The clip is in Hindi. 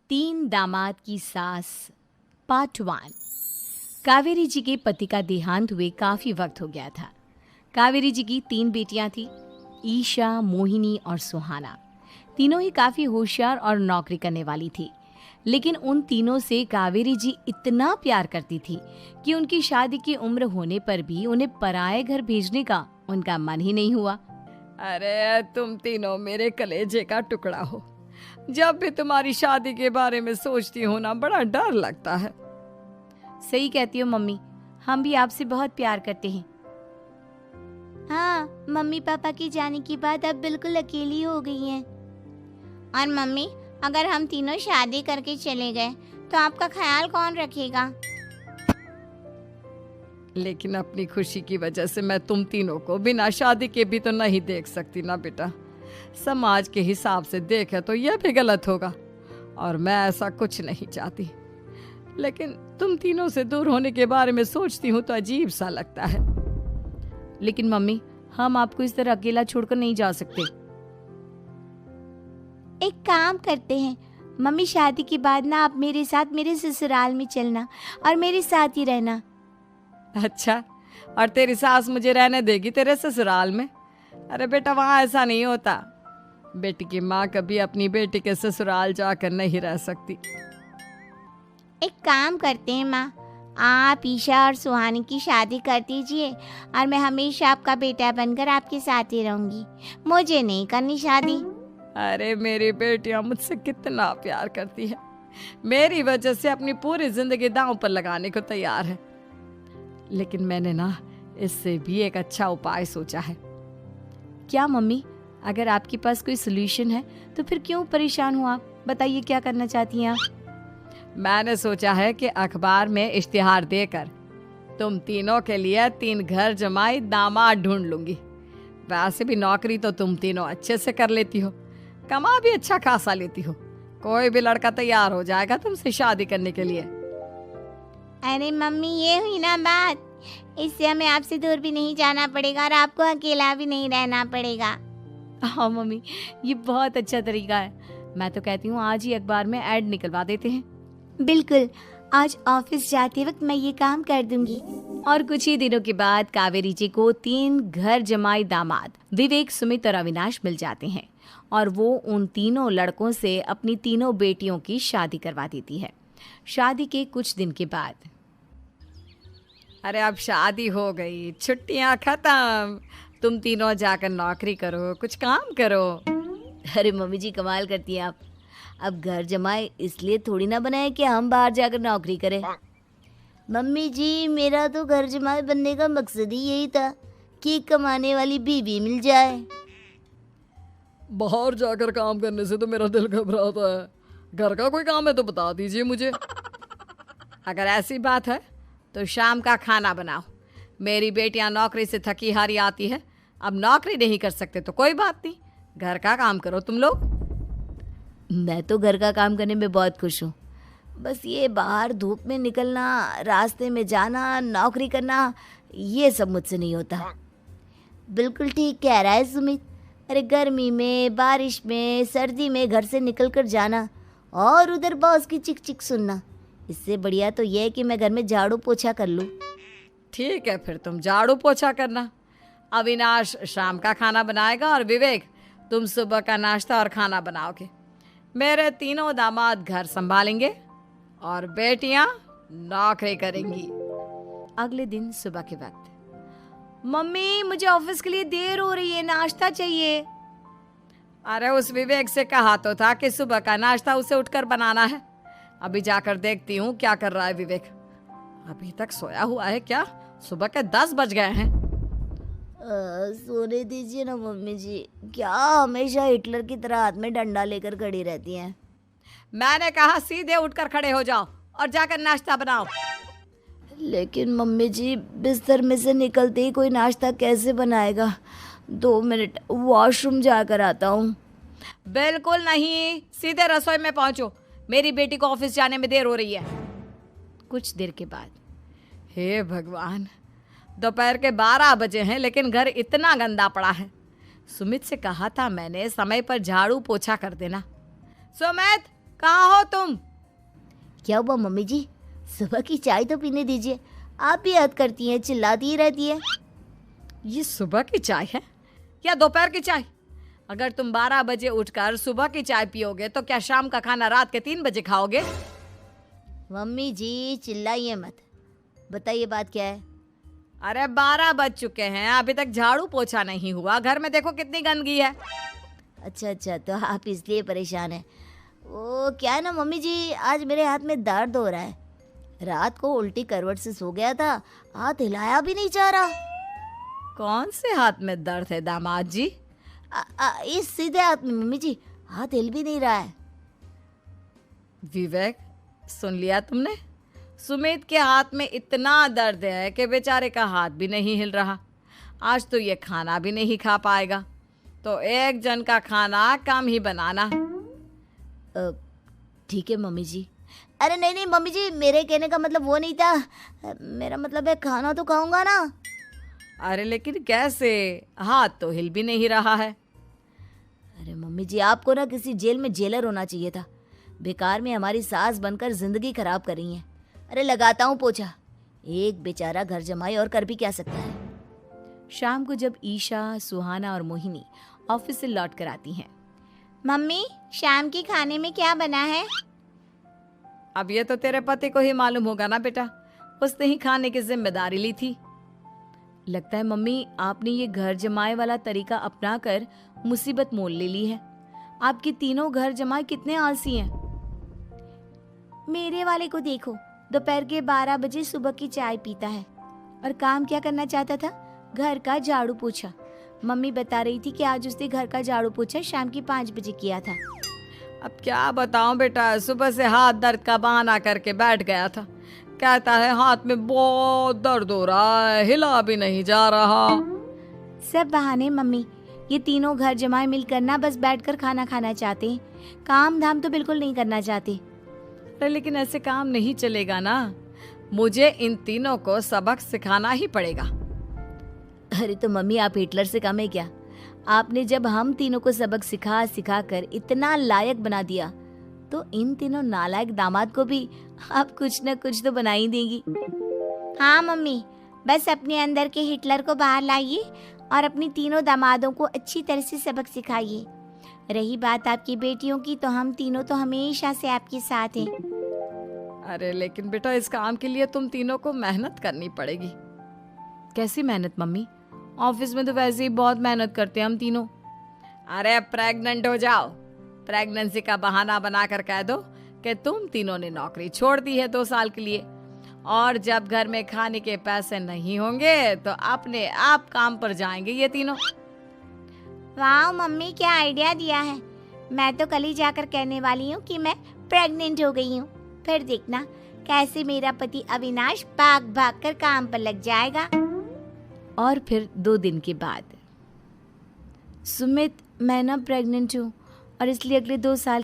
तीन दामाद की सास पार्ट 1। कावेरी जी के पति का देहांत हुए काफ़ी वक्त हो गया था। कावेरी जी की 3 बेटियां थीं, ईशा, मोहिनी और सुहाना। तीनों ही काफ़ी होशियार और नौकरी करने वाली थी। लेकिन उन तीनों से कावेरी जी इतना प्यार करती थी कि उनकी शादी की उम्र होने पर भी उन्हें पराये घर भेजने का उनका मन ही नहीं हुआ। अरे तुम तीनों मेरे कलेजे का टुकड़ा हो। जब भी तुम्हारी शादी के बारे में सोचती हूँ ना, बड़ा डर लगता है। सही कहती हो मम्मी, हम भी आपसे बहुत प्यार करते हैं। हाँ, मम्मी पापा की जाने के बाद अब बिल्कुल अकेली हो गई हैं। और मम्मी, अगर हम तीनों शादी करके चले गए तो आपका ख्याल कौन रखेगा? लेकिन अपनी खुशी की वजह से मैं तुम तीनों को बिना शादी के भी तो नहीं देख सकती ना बेटा। समाज के हिसाब से देखे तो यह भी गलत होगा और मैं ऐसा कुछ नहीं चाहती। लेकिन तुम तीनों से दूर होने के बारे में सोचती हूँ तो अजीब सा लगता है। लेकिन मम्मी, हम आपको इस तरह अकेला छोड़कर नहीं जा सकते। एक काम करते हैं मम्मी, शादी के बाद ना आप मेरे साथ मेरे ससुराल में चलना और मेरे साथ ही रहना। अच्छा, और तेरी सास मुझे रहने देगी तेरे ससुराल में? अरे बेटा, वहाँ ऐसा नहीं होता। बेटी की माँ कभी अपनी बेटी के ससुराल जाकर नहीं रह सकती। एक काम करते हैं माँ, आप ईशा और सुहानी की शादी कर दीजिए और मैं हमेशा आपका बेटा बनकर आपके साथ ही रहूंगी। मुझे नहीं करनी शादी। अरे मेरी बेटियां मुझसे कितना प्यार करती है, मेरी वजह से अपनी पूरी जिंदगी दांव पर लगाने को तैयार है। लेकिन मैंने ना इससे भी एक अच्छा उपाय सोचा है। क्या मम्मी? अगर आपके पास कोई सोल्यूशन है तो फिर क्यों परेशान हो आप? बताइए, क्या करना चाहती हैं आप? मैंने सोचा है कि अखबार में इश्तिहार देकर तुम तीनों के लिए 3 घर जमाई दामाद ढूंढ लूंगी। वैसे भी नौकरी तो तुम तीनों अच्छे से कर लेती हो, कमा भी अच्छा खासा लेती हो। कोई भी लड़का तैयार हो जाएगा तुमसे शादी करने के लिए। अरे मम्मी, ये हुई ना बात। इससे हमें आपसे दूर भी नहीं जाना पड़ेगा और आपको अकेला भी नहीं रहना पड़ेगा। हाँ मम्मी, ये बहुत अच्छा तरीका है। मैं तो कहती हूँ आज ही अखबार में ऐड निकलवा देते हैं। बिल्कुल, आज ऑफिस जाते वक्त मैं ये काम कर दूंगी। और कुछ ही दिनों के बाद कावेरी जी को 3 घर जमाई दामाद विवेक, सुमित और अविनाश मिल जाते हैं और वो उन तीनों लड़कों से अपनी तीनों बेटियों की शादी करवा देती है। शादी के कुछ दिन के बाद, अरे अब शादी हो गई, छुट्टियां खत्म, तुम तीनों जाकर नौकरी करो, कुछ काम करो। अरे मम्मी जी, कमाल करती हैं आप। अब घर जमाए इसलिए थोड़ी ना बनाए कि हम बाहर जाकर नौकरी करें। मम्मी जी, मेरा तो घर जमाई बनने का मकसद ही यही था कि कमाने वाली बीवी मिल जाए। बाहर जाकर काम करने से तो मेरा दिल घबराता है। घर का कोई काम है तो बता दीजिए मुझे। अगर ऐसी बात है तो शाम का खाना बनाओ। मेरी बेटियां नौकरी से थकी हारी आती है, अब नौकरी नहीं कर सकते तो कोई बात नहीं, घर का काम करो तुम लोग। मैं तो घर का काम करने में बहुत खुश हूँ। बस ये बाहर धूप में निकलना, रास्ते में जाना, नौकरी करना, ये सब मुझसे नहीं होता। बिल्कुल ठीक कह रहा है सुमित। अरे गर्मी में, बारिश में, सर्दी में घर से निकल कर जाना और उधर बॉस की चिक चिक सुनना, इससे बढ़िया तो यह है कि मैं घर में झाड़ू पोछा कर लूँ। ठीक है, फिर तुम झाड़ू पोछा करना। अविनाश शाम का खाना बनाएगा और विवेक तुम सुबह का नाश्ता और खाना बनाओगे। मेरे तीनों दामाद घर संभालेंगे और बेटियां नौकरी करेंगी। अगले दिन सुबह के वक्त, मम्मी मुझे ऑफिस के लिए देर हो रही है, नाश्ता चाहिए। अरे उस विवेक से कहा तो था कि सुबह का नाश्ता उसे उठकर बनाना है। अभी जाकर देखती हूँ क्या कर रहा है विवेक। अभी तक सोया हुआ है क्या? सुबह के 10 बज गए हैं। सोने दीजिए ना मम्मी जी, क्या हमेशा हिटलर की तरह हाथ में डंडा लेकर खड़ी रहती हैं। मैंने कहा सीधे उठकर खड़े हो जाओ और जाकर नाश्ता बनाओ। लेकिन मम्मी जी, बिस्तर में से निकलते ही कोई नाश्ता कैसे बनाएगा? 2 मिनट, वॉशरूम जाकर आता हूँ। बिल्कुल नहीं, सीधे रसोई में पहुंचो, मेरी बेटी को ऑफिस जाने में देर हो रही है। कुछ देर के बाद, हे भगवान, दोपहर के 12 बजे हैं लेकिन घर इतना गंदा पड़ा है। सुमित से कहा था मैंने समय पर झाड़ू पोछा कर देना। सुमित, कहाँ हो तुम? क्या हुआ मम्मी जी? सुबह की चाय तो पीने दीजिए। आप भी याद करती हैं, चिल्लाती ही रहती है। ये सुबह की चाय है या दोपहर की चाय? अगर तुम 12 बजे उठकर सुबह की चाय पियोगे तो क्या शाम का खाना रात के 3 बजे खाओगे? मम्मी जी चिल्लाइए मत, बताइए बात क्या है। अरे 12 बज चुके हैं, अभी तक झाड़ू पोछा नहीं हुआ। घर में देखो कितनी गंदगी है। अच्छा, तो आप इसलिए परेशान हैं। वो क्या है ना मम्मी जी, आज मेरे हाथ में दर्द हो रहा है। रात को उल्टी करवट से सो गया था, हाथ हिलाया भी नहीं जा रहा। कौन से हाथ में दर्द है दामाद जी? इस सीधे हाथ में मम्मी जी, हाथ हिल भी नहीं रहा है। विवेक, सुन लिया तुमने? सुमित के हाथ में इतना दर्द है कि बेचारे का हाथ भी नहीं हिल रहा। आज तो ये खाना भी नहीं खा पाएगा, तो एक जन का खाना कम ही बनाना। ठीक है मम्मी जी। अरे नहीं मम्मी जी, मेरे कहने का मतलब वो नहीं था। मेरा मतलब है खाना तो खाऊंगा ना। अरे लेकिन कैसे? हाथ तो हिल भी नहीं रहा है। अरे मम्मी जी, आपको ना किसी जेल में जेलर होना चाहिए था। बेकार में हमारी सास बनकर जिंदगी खराब कर रही हैं। अरे लगाता हूँ पोछा। एक बेचारा घर जमाई और कर भी क्या सकता है। शाम को जब ईशा, सुहाना और मोहिनी ऑफिस से लौट कर आती हैं। मम्मी, शाम के खाने में क्या बना है? अब ये तो तेरे पति को ही मालूम होगा ना बेटा, उसने ही खाने की जिम्मेदारी ली थी। लगता है मम्मी आपने ये घर जमाए वाला तरीका अपनाकर मुसीबत मोल ले ली है। आपके तीनों घर जमाए कितने आलसी हैं। मेरे वाले को देखो, दोपहर के 12 बजे सुबह की चाय पीता है और काम क्या करना चाहता था? घर का झाड़ू पोछा। मम्मी बता रही थी कि आज उसने घर का झाड़ू पोछा शाम के 5 बजे किया था। अब क्या बताऊं बेटा, सुबह से हाथ दर्द का बहाना करके बैठ गया था। कहता है हाथ में बहुत दर्द हो रहा है, हिला भी नहीं जा रहा। सब बहाने मम्मी। ये तीनों घर जमाए मिलकर ना बस बैठकर खाना खाना चाहते हैं, काम धाम तो बिल्कुल नहीं करना चाहते। अरे लेकिन ऐसे काम नहीं चलेगा ना, मुझे इन तीनों को सबक सिखाना ही पड़ेगा। अरे तो मम्मी, आप हिटलर से कम है क्या? आपने जब हम तीनों को सबक सिखा कर इतना लायक बना दिया, तो इन तीनों नालायक दामाद को भी आप कुछ न कुछ तो बना ही देंगी। हाँ मम्मी, बस अपने अंदर के हिटलर को बाहर लाइए और अपनी तीनों दामादों को अच्छी तरह से सबक सिखाइए। रही बात आपकी बेटियों की, तो हम तीनों तो हमेशा से आपके साथ हैं। अरे लेकिन बेटा, इस काम के लिए तुम तीनों को मेहनत करनी पड़ेगी। कैसी मेहनत मम्मी? ऑफिस में तो वैसे ही बहुत मेहनत करते हैं हम तीनों। अरे प्रेग्नेंट हो जाओ, प्रेगनेंसी का बहाना बनाकर कह दो कि तुम तीनों ने नौकरी छोड़ दी है 2 साल के लिए, और जब घर में खाने के पैसे नहीं होंगे तो अपने आप काम पर जाएंगे ये तीनों। वाह मम्मी, क्या आइडिया दिया है। मैं तो कल ही जाकर कहने वाली हूँ कि मैं प्रेग्नेंट हो गई हूँ। फिर देखना कैसे मेरा पति अविनाश भाग भाग कर काम पर लग जाएगा। और फिर 2 दिन के बाद, सुमित, मैं ना प्रेग्नेंट हूँ और इसलिए अगले 2 साल